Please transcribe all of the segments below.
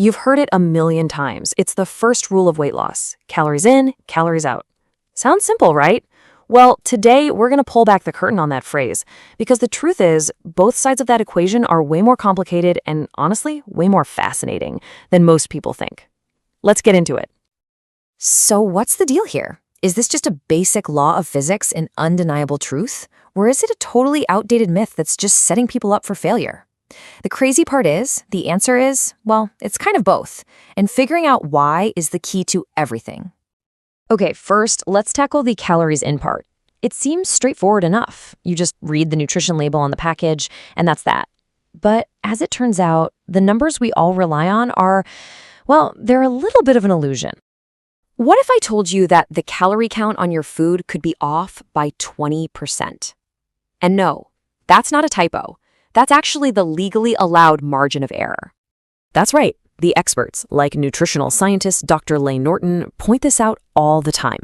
You've heard it a million times. It's the first rule of weight loss. Calories in, calories out. Sounds simple, right? Well, today we're going to pull back the curtain on that phrase because the truth is both sides of that equation are way more complicated and honestly, way more fascinating than most people think. Let's get into it. So what's the deal here? Is this just a basic law of physics and undeniable truth? Or is it a totally outdated myth that's just setting people up for failure? The crazy part is, the answer is, well, it's kind of both. And figuring out why is the key to everything. Okay, first, let's tackle the calories in part. It seems straightforward enough. You just read the nutrition label on the package, and that's that. But as it turns out, the numbers we all rely on are, well, they're a little bit of an illusion. What if I told you that the calorie count on your food could be off by 20%? And no, that's not a typo. That's actually the legally allowed margin of error. That's right. The experts, like nutritional scientist Dr. Layne Norton, point this out all the time.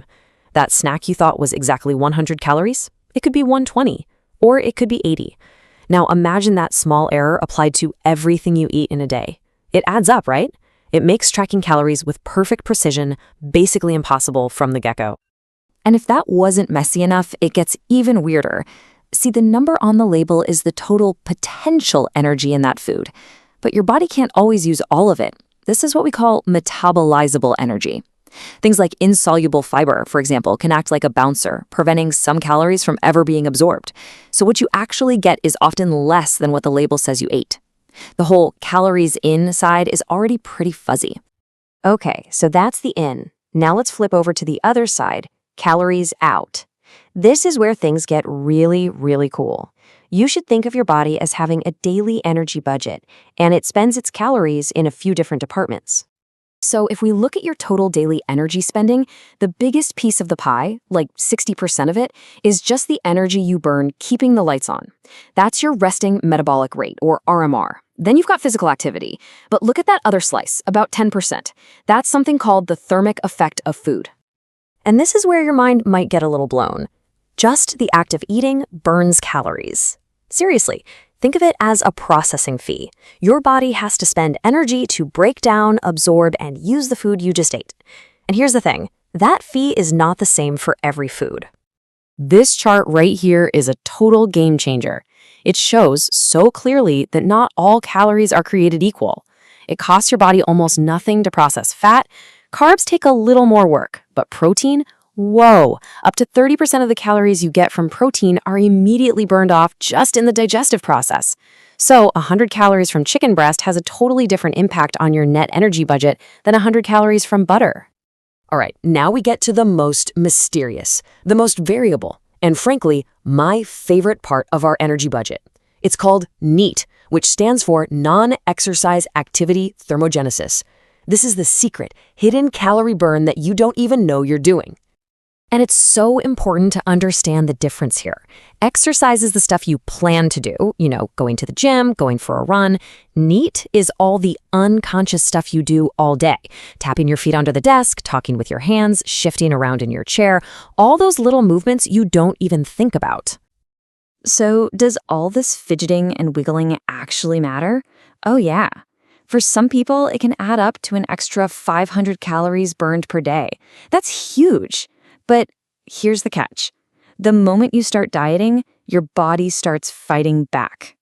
That snack you thought was exactly 100 calories, it could be 120, or it could be 80. Now imagine that small error applied to everything you eat in a day. It adds up, right? It makes tracking calories with perfect precision basically impossible from the get-go. And if that wasn't messy enough, it gets even weirder. See, the number on the label is the total potential energy in that food. But your body can't always use all of it. This is what we call metabolizable energy. Things like insoluble fiber, for example, can act like a bouncer, preventing some calories from ever being absorbed. So what you actually get is often less than what the label says you ate. The whole calories in side is already pretty fuzzy. Okay, so that's the in. Now let's flip over to the other side, calories out. This is where things get really, really cool. You should think of your body as having a daily energy budget, and it spends its calories in a few different departments. So if we look at your total daily energy spending, the biggest piece of the pie, like 60% of it, is just the energy you burn keeping the lights on. That's your resting metabolic rate, or RMR. Then you've got physical activity. But look at that other slice, about 10%. That's something called the thermic effect of food. And this is where your mind might get a little blown. Just the act of eating burns calories. Seriously, think of it as a processing fee. Your body has to spend energy to break down, absorb, and use the food you just ate. And here's the thing, that fee is not the same for every food. This chart right here is a total game changer. It shows so clearly that not all calories are created equal. It costs your body almost nothing to process fat. Carbs take a little more work, but protein, whoa, up to 30% of the calories you get from protein are immediately burned off just in the digestive process. So 100 calories from chicken breast has a totally different impact on your net energy budget than 100 calories from butter. All right, now we get to the most mysterious, the most variable, and frankly, my favorite part of our energy budget. It's called NEAT, which stands for Non-Exercise Activity Thermogenesis. This is the secret, hidden calorie burn that you don't even know you're doing. And it's so important to understand the difference here. Exercise is the stuff you plan to do, going to the gym, going for a run. NEAT is all the unconscious stuff you do all day. Tapping your feet under the desk, talking with your hands, shifting around in your chair, all those little movements you don't even think about. So does all this fidgeting and wiggling actually matter? Oh yeah. For some people, it can add up to an extra 500 calories burned per day. That's huge. But here's the catch. The moment you start dieting, your body starts fighting back.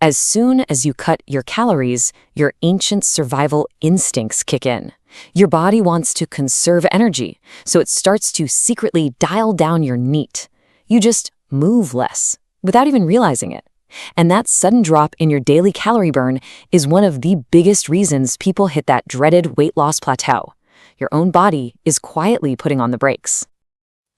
As soon as you cut your calories, your ancient survival instincts kick in. Your body wants to conserve energy, so it starts to secretly dial down your NEAT. You just move less, without even realizing it. And that sudden drop in your daily calorie burn is one of the biggest reasons people hit that dreaded weight loss plateau. Your own body is quietly putting on the brakes.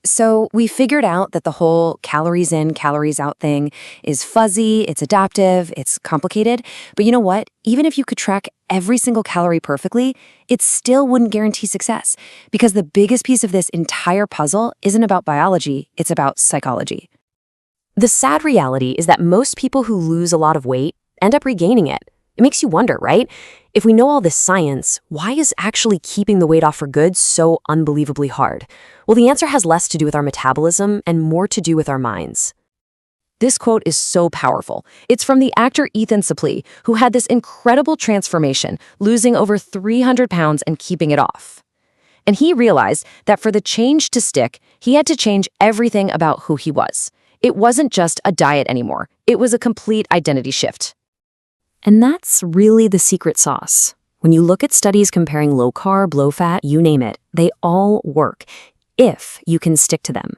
So we figured out that the whole calories in, calories out thing is fuzzy, it's adaptive, it's complicated. But you know what? Even if you could track every single calorie perfectly, it still wouldn't guarantee success. Because the biggest piece of this entire puzzle isn't about biology, it's about psychology. The sad reality is that most people who lose a lot of weight end up regaining it. It makes you wonder, right? If we know all this science, why is actually keeping the weight off for good so unbelievably hard? Well, the answer has less to do with our metabolism and more to do with our minds. This quote is so powerful. It's from the actor Ethan Suplee, who had this incredible transformation, losing over 300 pounds and keeping it off. And he realized that for the change to stick, he had to change everything about who he was. It wasn't just a diet anymore. It was a complete identity shift. And that's really the secret sauce. When you look at studies comparing low-carb, low-fat, you name it, they all work, if you can stick to them.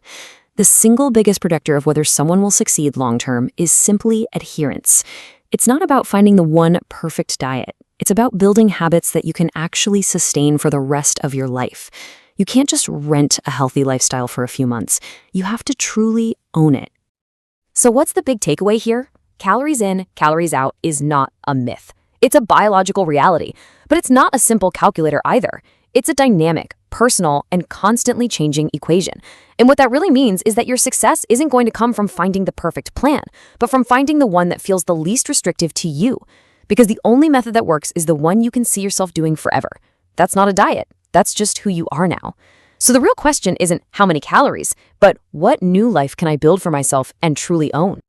The single biggest predictor of whether someone will succeed long-term is simply adherence. It's not about finding the one perfect diet. It's about building habits that you can actually sustain for the rest of your life. You can't just rent a healthy lifestyle for a few months. You have to truly own it. So what's the big takeaway here? Calories in, calories out is not a myth. It's a biological reality, but it's not a simple calculator either. It's a dynamic, personal, and constantly changing equation. And what that really means is that your success isn't going to come from finding the perfect plan, but from finding the one that feels the least restrictive to you. Because the only method that works is the one you can see yourself doing forever. That's not a diet. That's just who you are now. So the real question isn't how many calories, but what new life can I build for myself and truly own?